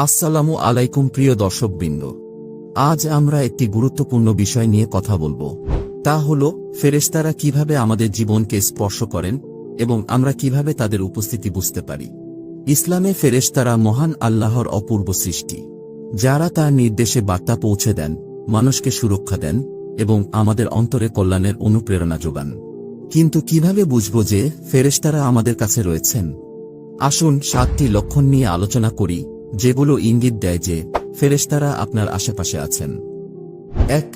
আসসালামু আলাইকুম প্রিয় দর্শকবৃন্দ। আজ আমরা একটি গুরুত্বপূর্ণ বিষয় নিয়ে কথা বলবো। তা হলো ফেরেশতারা কিভাবে আমাদের জীবনকে স্পর্শ করেন এবং আমরা কিভাবে তাদের উপস্থিতি বুঝতে পারি। ইসলামে ফেরেশতারা মহান আল্লাহর অপূর্ব সৃষ্টি, যারা তার নির্দেশে বার্তা পৌঁছে দেন, মানুষকে সুরক্ষা দেন এবং আমাদের অন্তরে কল্যাণের অনুপ্রেরণা যোগান। কিন্তু কিভাবে বুঝব যে ফেরেশতারা আমাদের কাছে রয়েছেন? আসুন 7টি লক্ষণ নিয়ে আলোচনা করি, যেগুলো ইঙ্গিত দেয় যে ফেরেশতারা আপনার আশেপাশে আছেন। 1.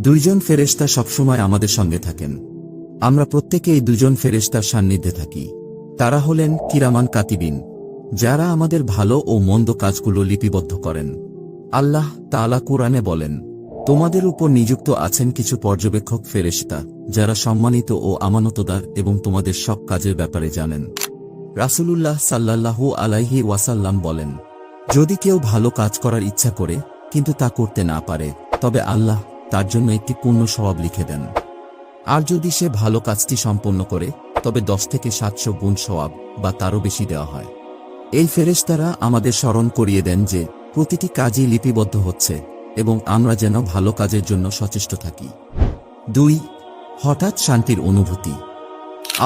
দুইজন ফেরেশতা সবসময় আমাদের সঙ্গে থাকেন। আমরা প্রত্যেকেই দুজন ফেরেশতার সান্নিধ্যে থাকি। তারা হলেন কিরামান কাতিবিন, যারা আমাদের ভালো ও মন্দ কাজগুলো লিপিবদ্ধ করেন। আল্লাহ তাআলা কুরআনে বলেন, তোমাদের উপর নিযুক্ত আছেন কিছু পর্যবেক্ষক ফেরেশতা, যারা সম্মানিত ও আমানতদার এবং তোমাদের সব কাজের ব্যাপারে জানেন। রাসূলুল্লাহ সাল্লাল্লাহু আলাইহি ওয়াসাল্লাম বলেন, যদি কেউ ভালো কাজ করার ইচ্ছা করে কিন্তু তা করতে না পারে, তবে আল্লাহ তার জন্য একটি পূর্ণ সওয়াব লিখে দেন। আর যদি সে ভালো কাজটি সম্পন্ন করে, তবে 10 থেকে 700 গুণ সওয়াব বা তারও বেশি দেওয়া হয়। এই ফেরেশতারা আমাদের স্মরণ করিয়ে দেন যে প্রতিটি কাজই লিপিবদ্ধ হচ্ছে এবং আমরা যেন ভালো কাজের জন্য সচেষ্ট থাকি। 2. হঠাৎ শান্তির অনুভূতি।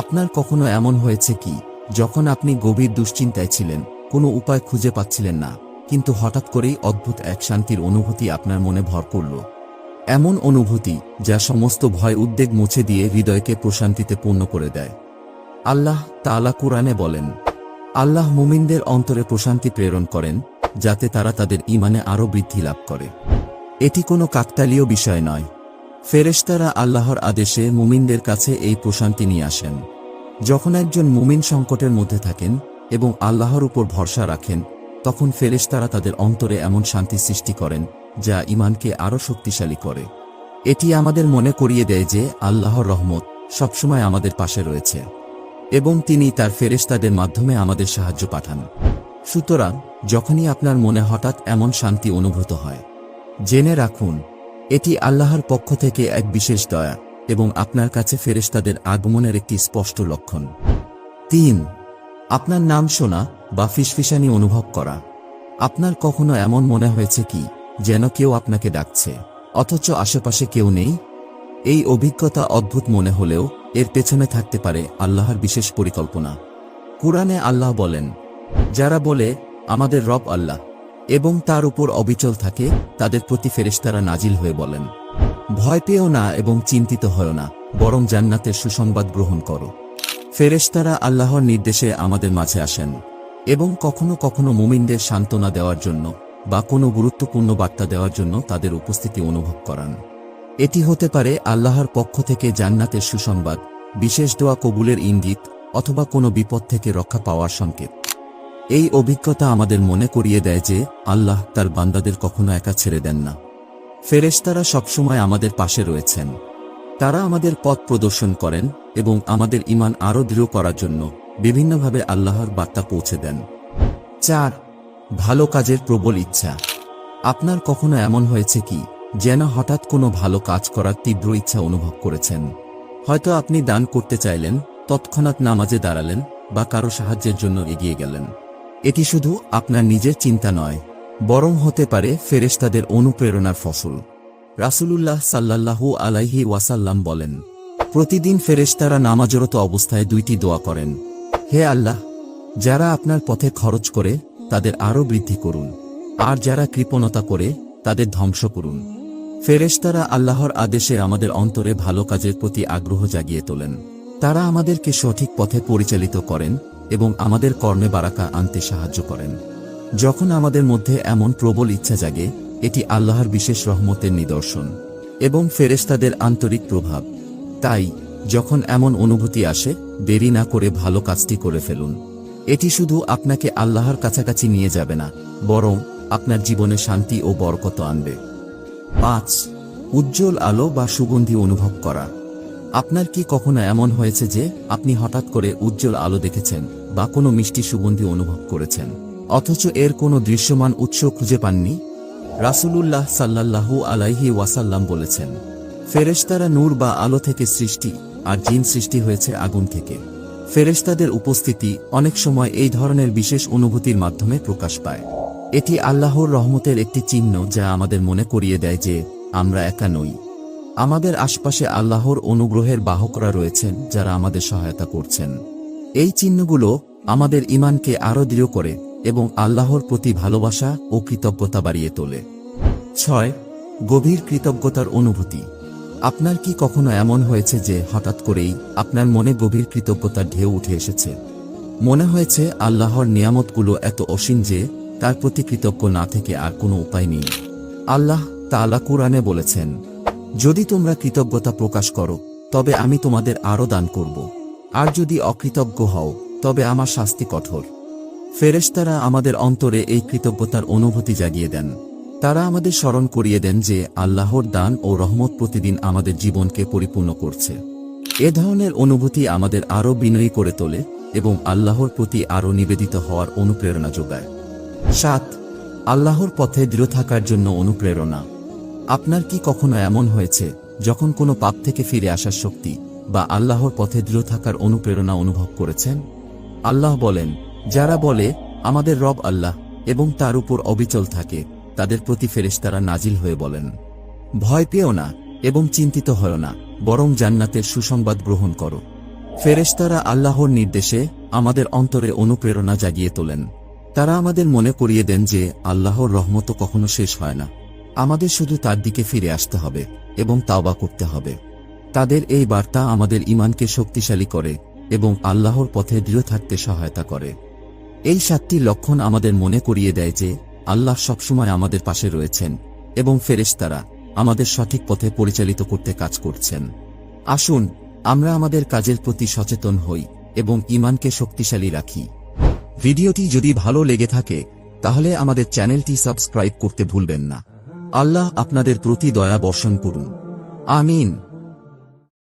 আপনার কখনো এমন হয়েছে কি, যখন আপনি গভীর দুশ্চিন্তায় ছিলেন, কোনো উপায় খুঁজে পাচ্ছিলেন না, কিন্তু হঠাৎ করেই অদ্ভুত এক শান্তির অনুভূতি আপনার মনে ভর করল? এমন অনুভূতি যা সমস্ত ভয় উদ্বেগ মুছে দিয়ে হৃদয়কে প্রশান্তিতে পূর্ণ করে দেয়। আল্লাহ তাআলা কুরআনে বলেন, আল্লাহ মুমিনদের অন্তরে প্রশান্তি প্রেরণ করেন, যাতে তারা তাদের ঈমানে আরও বৃদ্ধি লাভ করে। এটি কোনো কাকতালীয় বিষয় নয়। ফেরেশতারা আল্লাহর আদেশে মুমিনদের কাছে এই প্রশান্তি নিয়ে আসেন। যখন একজন মুমিন সংকটের মধ্যে থাকেন এবং আল্লাহর উপর ভরসা রাখেন, তখন ফেরেশতারা তাদের অন্তরে এমন শান্তি সৃষ্টি করেন যা ঈমানকে আরও শক্তিশালী করে। এটি আমাদের মনে করিয়ে দেয় যে আল্লাহর রহমত সবসময় আমাদের পাশে রয়েছে এবং তিনি তার ফেরেশতাদের মাধ্যমে আমাদের সাহায্য পাঠান। সুতরাং যখনই আপনার মনে হঠাৎ এমন শান্তি অনুভূত হয়, জেনে রাখুন এটি আল্লাহর পক্ষ থেকে এক বিশেষ দয়া এবং আপনার কাছে ফেরেশতাদের আগমনের একটি স্পষ্ট লক্ষণ। 3. আপনার নাম শোনা বা ফিসফিসানি অনুভব করা। আপনার কখনো এমন মনে হয়েছে কি, যেন কেউ আপনাকে ডাকছে অথচ আশেপাশে কেউ নেই? এই অভিজ্ঞতা অদ্ভুত মনে হলেও এর পেছনে থাকতে পারে আল্লাহর বিশেষ পরিকল্পনা। কুরআনে আল্লাহ বলেন, যারা বলে আমাদের রব আল্লাহ এবং তার উপর অবিচল থাকে, তাদের প্রতি ফেরেশতারা নাজিল হয়ে বলেন, ভয় পেও না এবং চিন্তিত হও না, বরং জান্নাতের সুসংবাদ গ্রহণ করো। ফেরেশতারা আল্লাহর নির্দেশে আমাদের মাঝে আসেন এবং কখনো কখনো মুমিনদের সান্ত্বনা দেওয়ার জন্য বা কোনো গুরুত্বপূর্ণ বার্তা দেওয়ার জন্য তাদের উপস্থিতি অনুভব করান। এটি হতে পারে আল্লাহর পক্ষ থেকে জান্নাতের সুসংবাদ, বিশেষ দোয়া কবুলের ইঙ্গিত অথবা কোনো বিপদ থেকে রক্ষা পাওয়ার সংকেত। এই অভিজ্ঞতা আমাদের মনে করিয়ে দেয় যে আল্লাহ তার বান্দাদের কখনো একা ছেড়ে দেন না। ফেরেশতারা সবসময় আমাদের পাশে রয়েছেন। তারা আমাদের পথ প্রদর্শন করেন এবং আমাদের ঈমান আরও দৃঢ় করার জন্য বিভিন্নভাবে আল্লাহর বার্তা পৌঁছে দেন। 4. ভালো কাজের প্রবল ইচ্ছা। আপনার কখনো এমন হয়েছে কি, যেন হঠাৎ কোনো ভালো কাজ করার তীব্র ইচ্ছা অনুভব করেছেন? হয়তো আপনি দান করতে চাইলেন, তৎক্ষণাৎ নামাজে দাঁড়ালেন বা কারো সাহায্যের জন্য এগিয়ে গেলেন। এটি শুধু আপনার নিজের চিন্তা নয়, বরং হতে পারে ফেরেশতাদের অনুপ্রেরণার ফসল। রাসূলুল্লাহ সাল্লাল্লাহু আলাইহি ওয়াসাল্লাম বলেন, প্রতিদিন ফেরেশতারা নামাজরত অবস্থায় 2টি দোয়া করেন, হে আল্লাহ, যারা আপনার পথে খরচ করে তাদের আরও বৃদ্ধি করুন, আর যারা কৃপণতা করে তাদের ধ্বংস করুন। ফেরেশতারা আল্লাহর আদেশে আমাদের অন্তরে ভালো কাজের প্রতি আগ্রহ জাগিয়ে তোলেন। তারা আমাদেরকে সঠিক পথে পরিচালিত করেন এবং আমাদের কর্মে বারাকা আনতে সাহায্য করেন। যখন আমাদের মধ্যে এমন প্রবল ইচ্ছা জাগে, এটি আল্লাহর বিশেষ রহমতের নিদর্শন এবং ফেরেশতাদের আন্তরিক প্রভাব। তাই যখন এমন অনুভূতি আসে, দেরি না করে ভালো কাজটি করে ফেলুন। এটি শুধু আপনাকে আল্লাহর কাছাকাছি নিয়ে যাবে না, বরং আপনার জীবনে শান্তি ও বরকত আনবে। 5. উজ্জ্বল আলো বা সুগন্ধি অনুভব করা। আপনার কি কখনো এমন হয়েছে যে আপনি হঠাৎ করে উজ্জ্বল আলো দেখেছেন বা কোনো মিষ্টি সুগন্ধি অনুভব করেছেন, অথচ এর কোনো দৃশ্যমান উৎস খুঁজে পাননি? রাসূলুল্লাহ সাল্লাল্লাহু আলাইহি ওয়াসাল্লাম বলেছেন, ফেরেশতারা নূর বা আলো থেকে সৃষ্টি, আর জিন সৃষ্টি হয়েছে আগুন থেকে। ফেরেশতাদের উপস্থিতি অনেক সময় এই ধরনের বিশেষ অনুভূতির মাধ্যমে প্রকাশ পায়। এটি আল্লাহর রহমতের একটি চিহ্ন যা আমাদের মনে করিয়ে দেয় যে আমরা একা নই। আমাদের আশপাশে আল্লাহর অনুগ্রহের বাহকরা রয়েছেন যারা আমাদের সহায়তা করছেন। এই চিহ্নগুলো আমাদের ঈমানকে আরও দৃঢ় করে এবং আল্লাহর প্রতি ভালোবাসা ও কৃতজ্ঞতা বাড়িয়ে তোলে। 6. গভীর কৃতজ্ঞতার অনুভূতি। আপনার কি কখনো এমন হয়েছে যে হঠাৎ করেই আপনার মনে গভীর কৃতজ্ঞতার ঢেউ উঠে এসেছে? মনে হয়েছে আল্লাহর নিয়ামতগুলো এত অসীম যে তার প্রতি কৃতজ্ঞ না থেকে আর কোনো উপায় নেই। আল্লাহ তাআলা কুরআনে বলেছেন, যদি তোমরা কৃতজ্ঞতা প্রকাশ করো তবে আমি তোমাদের আরও দান করব, আর যদি অকৃতজ্ঞ হও তবে আমার শাস্তি কঠোর। ফেরেশতারা আমাদের অন্তরে এই কৃতজ্ঞতার অনুভূতি জাগিয়ে দেন। তারা আমাদের স্মরণ করিয়ে দেন যে আল্লাহর দান ও রহমত প্রতিদিন আমাদের জীবনকে পরিপূর্ণ করছে। এ ধরনের অনুভূতি আমাদের আরও বিনয়ী করে তোলে এবং আল্লাহর প্রতি আরও নিবেদিত হওয়ার অনুপ্রেরণা যোগায়। 7. আল্লাহর পথে দৃঢ় থাকার জন্য অনুপ্রেরণা। আপনার কি কখনো এমন হয়েছে যখন কোনো পাপ থেকে ফিরে আসার শক্তি বা আল্লাহর পথে দৃঢ় থাকার অনুপ্রেরণা অনুভব করেছেন? আল্লাহ বলেন, যারা বলে আমাদের রব আল্লাহ এবং তার উপর অবিচল থাকে তাদের প্রতি ফেরেশতারা নাজিল হয়ে বলেন, ভয় পেও না এবং চিন্তিত হও না, বরং জান্নাতের সুসংবাদ গ্রহণ করো। ফেরেশতারা আল্লাহর নির্দেশে আমাদের অন্তরে অনুপ্রেরণা জাগিয়ে তোলেন। তারা আমাদের মনে করিয়ে দেন যে আল্লাহর রহমত কখনো শেষ হয় না, আমাদের শুধু তার দিকে ফিরে আসতে হবে এবং তাওবা করতে হবে। তাদের এই বার্তা আমাদের ঈমানকে শক্তিশালী করে এবং আল্লাহর পথে দৃঢ় থাকতে সহায়তা করে। এই 7টি লক্ষণ আমাদের মনে করিয়ে দেয় যে আল্লাহ সবসময় আমাদের পাশে রয়েছেন এবং ফেরেশতারা আমাদের সঠিক পথে পরিচালিত করতে কাজ করছেন। আসুন আমরা আমাদের কাজের প্রতি সচেতন হই এবং ঈমানকে শক্তিশালী রাখি। ভিডিওটি যদি ভালো লেগে থাকে তাহলে আমাদের চ্যানেলটি সাবস্ক্রাইব করতে ভুলবেন না। আল্লাহ আপনাদের প্রতি দয়া বর্ষণ করুন। আমিন।